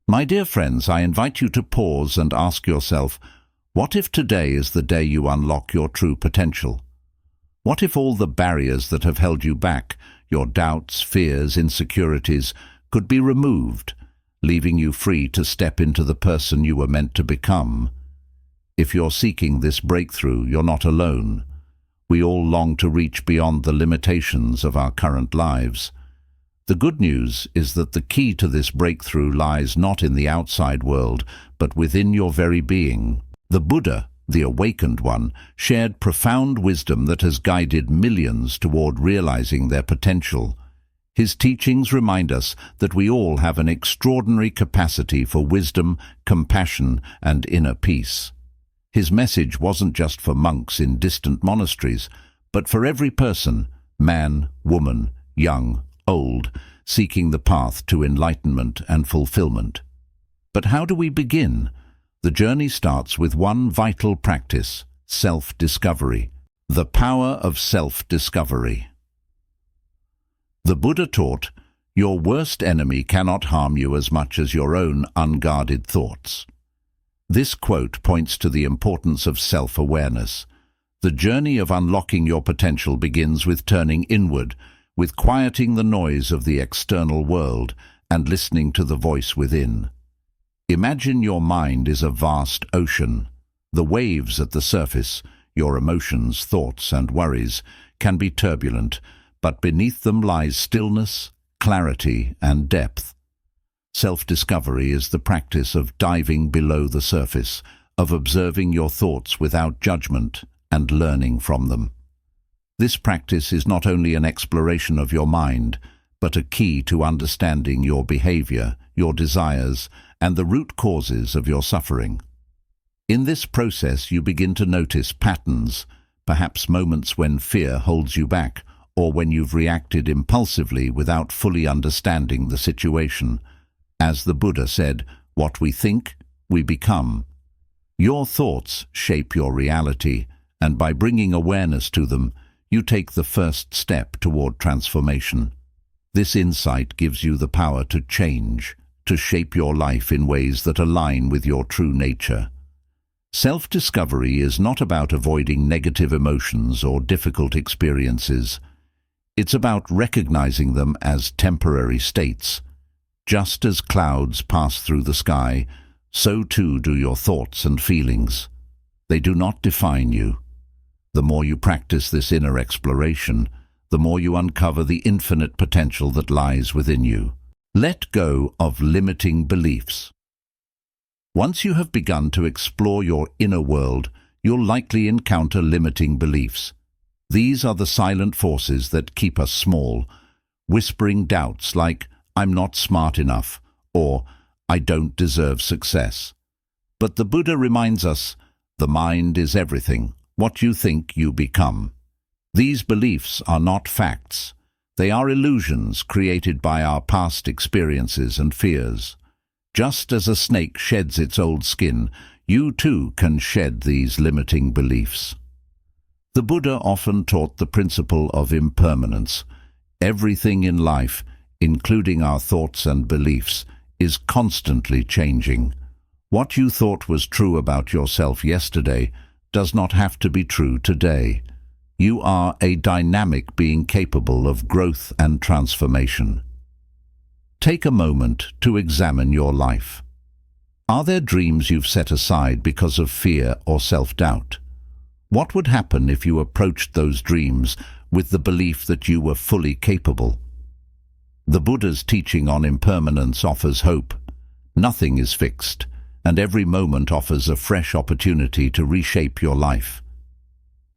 My dear friends, I invite you to pause and ask yourself, what if today is the day you unlock your true potential? What if all the barriers that have held you back, your doubts, fears, insecurities, could be removed, leaving you free to step into the person you were meant to become? If you're seeking this breakthrough, you're not alone. We all long to reach beyond the limitations of our current lives. The good news is that the key to this breakthrough lies not in the outside world, but within your very being. The Buddha, the awakened one, shared profound wisdom that has guided millions toward realizing their potential. His teachings remind us that we all have an extraordinary capacity for wisdom, compassion, and inner peace. His message wasn't just for monks in distant monasteries, but for every person, man, woman, young, old, seeking the path to enlightenment and fulfillment. But how do we begin? The journey starts with one vital practice: self-discovery. The power of self-discovery. The Buddha taught, your worst enemy cannot harm you as much as your own unguarded thoughts. This quote points to the importance of self-awareness. The journey of unlocking your potential begins with turning inward, with quieting the noise of the external world and listening to the voice within. Imagine your mind is a vast ocean. The waves at the surface, your emotions, thoughts, and worries, can be turbulent, but beneath them lies stillness, clarity, and depth. Self-discovery is the practice of diving below the surface, of observing your thoughts without judgment and learning from them. This practice is not only an exploration of your mind, but a key to understanding your behavior, your desires, and the root causes of your suffering. In this process, you begin to notice patterns, perhaps moments when fear holds you back, or when you've reacted impulsively without fully understanding the situation. As the Buddha said, what we think, we become. Your thoughts shape your reality, and by bringing awareness to them, you take the first step toward transformation. This insight gives you the power to change, to shape your life in ways that align with your true nature. Self-discovery is not about avoiding negative emotions or difficult experiences. It's about recognizing them as temporary states. Just as clouds pass through the sky, so too do your thoughts and feelings. They do not define you. The more you practice this inner exploration, the more you uncover the infinite potential that lies within you. Let go of limiting beliefs. Once you have begun to explore your inner world, you'll likely encounter limiting beliefs. These are the silent forces that keep us small, whispering doubts like, I'm not smart enough, or I don't deserve success. But the Buddha reminds us, the mind is everything. What you think, you become. These beliefs are not facts. They are illusions created by our past experiences and fears. Just as a snake sheds its old skin, you too can shed these limiting beliefs. The Buddha often taught the principle of impermanence. Everything in life, including our thoughts and beliefs, is constantly changing. What you thought was true about yourself yesterday does not have to be true today. You are a dynamic being capable of growth and transformation. Take a moment to examine your life. Are there dreams you've set aside because of fear or self-doubt? What would happen if you approached those dreams with the belief that you were fully capable? The Buddha's teaching on impermanence offers hope. Nothing is fixed, and every moment offers a fresh opportunity to reshape your life.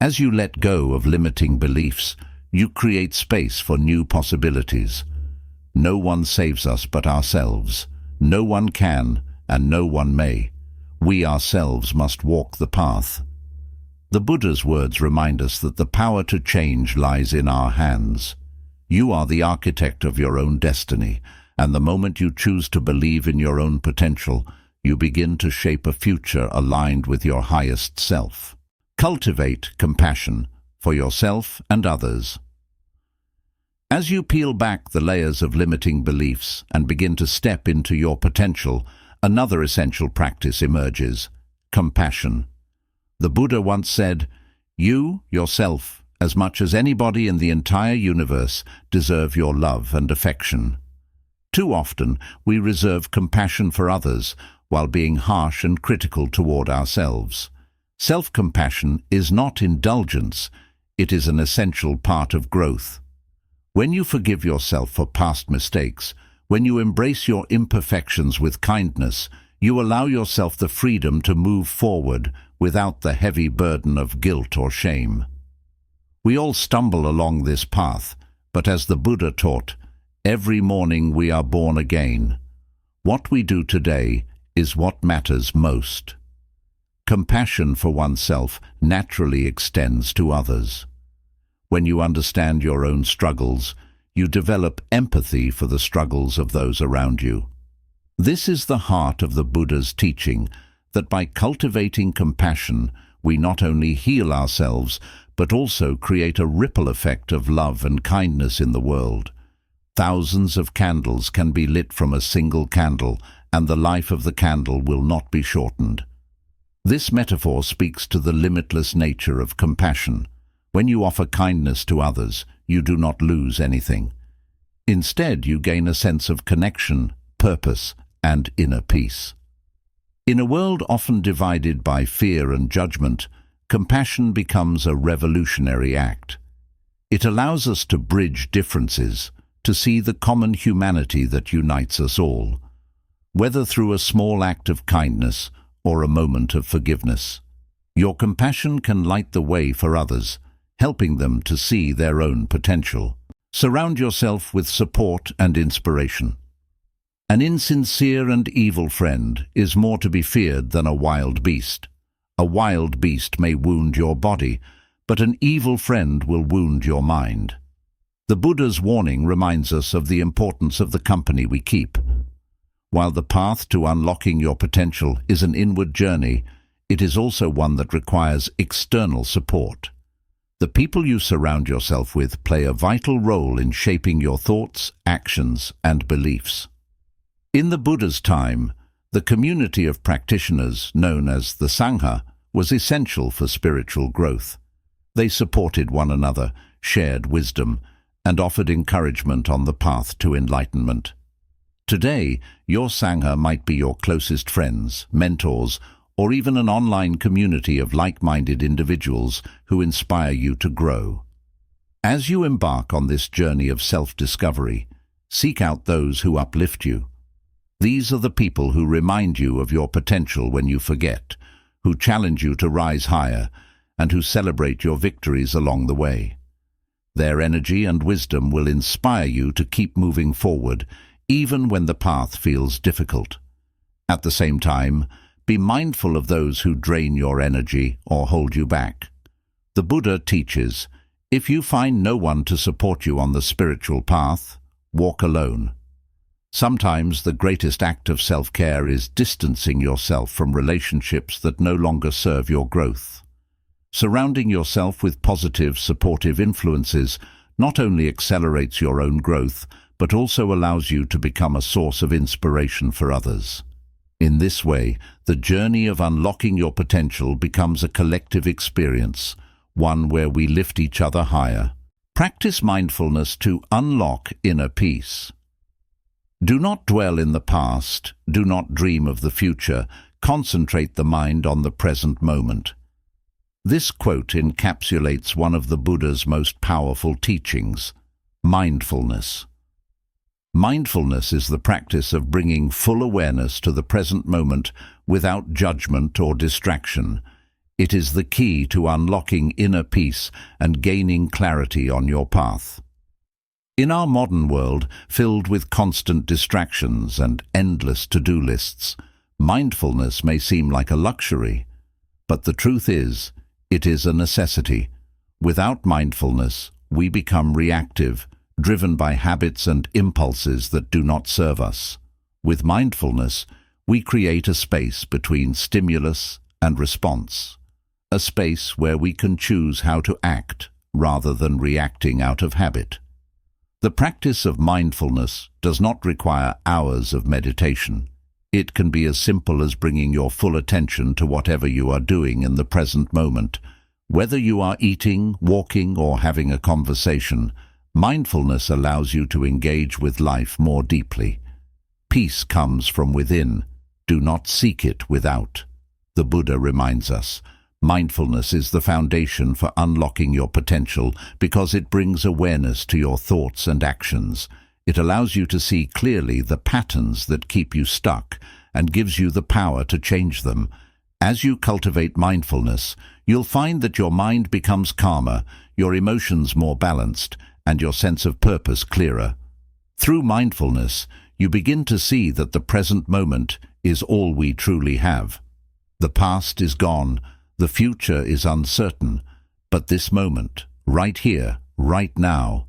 As you let go of limiting beliefs, you create space for new possibilities. No one saves us but ourselves. No one can, and no one may. We ourselves must walk the path. The Buddha's words remind us that the power to change lies in our hands. You are the architect of your own destiny, and the moment you choose to believe in your own potential, you begin to shape a future aligned with your highest self. Cultivate compassion for yourself and others. As you peel back the layers of limiting beliefs and begin to step into your potential, Another essential practice emerges: compassion. The Buddha once said, "You, yourself, as much as anybody in the entire universe, deserve your love and affection." Too often, we reserve compassion for others while being harsh and critical toward ourselves. Self-compassion is not indulgence, it is an essential part of growth. When you forgive yourself for past mistakes, when you embrace your imperfections with kindness, you allow yourself the freedom to move forward without the heavy burden of guilt or shame. We all stumble along this path, but as the Buddha taught, every morning we are born again. What we do today is what matters most. Compassion for oneself naturally extends to others. When you understand your own struggles, you develop empathy for the struggles of those around you. This is the heart of the Buddha's teaching, that by cultivating compassion, we not only heal ourselves, but also create a ripple effect of love and kindness in the world. Thousands of candles can be lit from a single candle, and the life of the candle will not be shortened. This metaphor speaks to the limitless nature of compassion. When you offer kindness to others, you do not lose anything. Instead, you gain a sense of connection, purpose, and inner peace. In a world often divided by fear and judgment, compassion becomes a revolutionary act. It allows us to bridge differences, to see the common humanity that unites us all, whether through a small act of kindness or a moment of forgiveness. Your compassion can light the way for others, helping them to see their own potential. Surround yourself with support and inspiration. An insincere and evil friend is more to be feared than a wild beast. A wild beast may wound your body, but an evil friend will wound your mind. The Buddha's warning reminds us of the importance of the company we keep. While the path to unlocking your potential is an inward journey, it is also one that requires external support. The people you surround yourself with play a vital role in shaping your thoughts, actions, and beliefs. In the Buddha's time, the community of practitioners, known as the Sangha, was essential for spiritual growth. They supported one another, shared wisdom, and offered encouragement on the path to enlightenment. Today, your Sangha might be your closest friends, mentors, or even an online community of like-minded individuals who inspire you to grow. As you embark on this journey of self-discovery, seek out those who uplift you. These are the people who remind you of your potential when you forget, who challenge you to rise higher, and who celebrate your victories along the way. Their energy and wisdom will inspire you to keep moving forward, even when the path feels difficult. At the same time, be mindful of those who drain your energy or hold you back. The Buddha teaches, if you find no one to support you on the spiritual path, walk alone. Sometimes the greatest act of self-care is distancing yourself from relationships that no longer serve your growth. Surrounding yourself with positive, supportive influences not only accelerates your own growth, but also allows you to become a source of inspiration for others. In this way, the journey of unlocking your potential becomes a collective experience, one where we lift each other higher. Practice mindfulness to unlock inner peace. Do not dwell in the past, do not dream of the future, concentrate the mind on the present moment. This quote encapsulates one of the Buddha's most powerful teachings, mindfulness. Mindfulness is the practice of bringing full awareness to the present moment without judgment or distraction. It is the key to unlocking inner peace and gaining clarity on your path. In our modern world, filled with constant distractions and endless to-do lists, mindfulness may seem like a luxury. But the truth is, it is a necessity. Without mindfulness, we become reactive, driven by habits and impulses that do not serve us. With mindfulness, we create a space between stimulus and response, a space where we can choose how to act rather than reacting out of habit. The practice of mindfulness does not require hours of meditation. It can be as simple as bringing your full attention to whatever you are doing in the present moment. Whether you are eating, walking, or having a conversation, mindfulness allows you to engage with life more deeply. Peace comes from within. Do not seek it without. The Buddha reminds us, mindfulness is the foundation for unlocking your potential because it brings awareness to your thoughts and actions. It allows you to see clearly the patterns that keep you stuck and gives you the power to change them. As you cultivate mindfulness, you'll find that your mind becomes calmer, your emotions more balanced, and your sense of purpose clearer. Through mindfulness, you begin to see that the present moment is all we truly have. The past is gone, the future is uncertain, but this moment, right here, right now,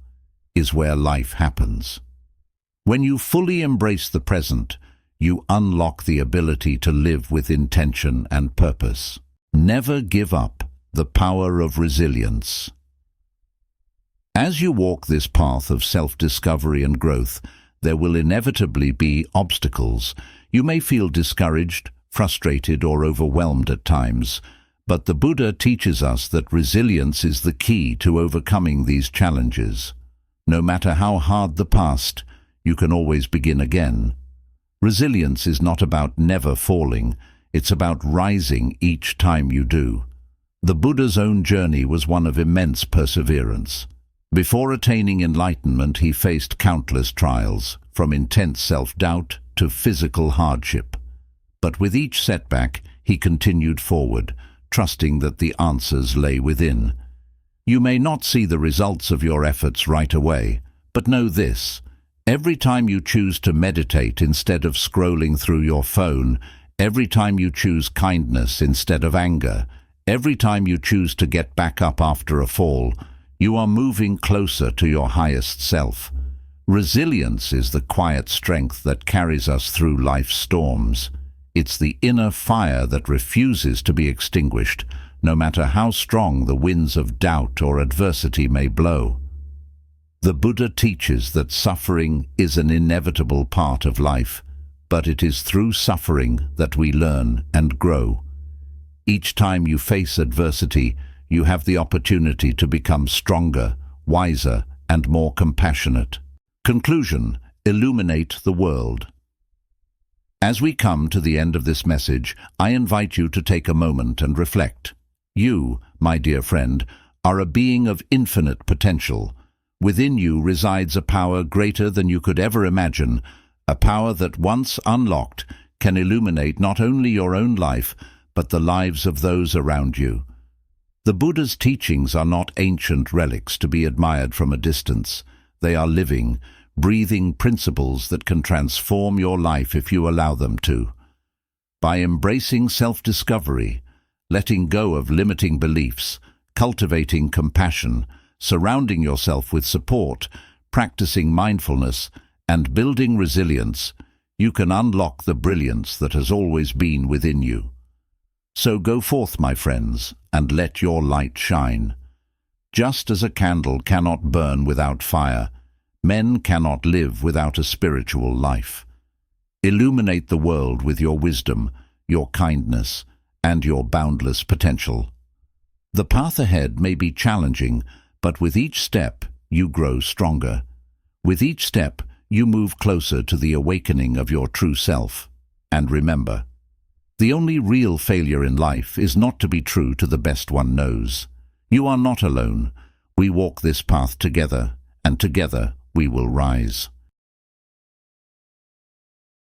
is where life happens. When you fully embrace the present, you unlock the ability to live with intention and purpose. Never give up. The power of resilience. As you walk this path of self-discovery and growth, there will inevitably be obstacles. You may feel discouraged, frustrated, or overwhelmed at times, but the Buddha teaches us that resilience is the key to overcoming these challenges. No matter how hard the past, you can always begin again. Resilience is not about never falling, it's about rising each time you do. The Buddha's own journey was one of immense perseverance. Before attaining enlightenment, he faced countless trials, from intense self-doubt to physical hardship. But with each setback, he continued forward, trusting that the answers lay within. You may not see the results of your efforts right away, but know this: every time you choose to meditate instead of scrolling through your phone, every time you choose kindness instead of anger, every time you choose to get back up after a fall, you are moving closer to your highest self. Resilience is the quiet strength that carries us through life's storms. It's the inner fire that refuses to be extinguished, no matter how strong the winds of doubt or adversity may blow. The Buddha teaches that suffering is an inevitable part of life, but it is through suffering that we learn and grow. Each time you face adversity, you have the opportunity to become stronger, wiser, and more compassionate. Conclusion: illuminate the world. As we come to the end of this message, I invite you to take a moment and reflect. You, my dear friend, are a being of infinite potential. Within you resides a power greater than you could ever imagine, a power that, once unlocked, can illuminate not only your own life, but the lives of those around you. The Buddha's teachings are not ancient relics to be admired from a distance. They are living, breathing principles that can transform your life if you allow them to. By embracing self-discovery, letting go of limiting beliefs, cultivating compassion, surrounding yourself with support, practicing mindfulness, and building resilience, you can unlock the brilliance that has always been within you. So go forth, my friends, and let your light shine. Just as a candle cannot burn without fire, men cannot live without a spiritual life. Illuminate the world with your wisdom, your kindness, and your boundless potential. The path ahead may be challenging, but with each step you grow stronger. With each step you move closer to the awakening of your true self. And remember, the only real failure in life is not to be true to the best one knows. You are not alone. We walk this path together, and together we will rise.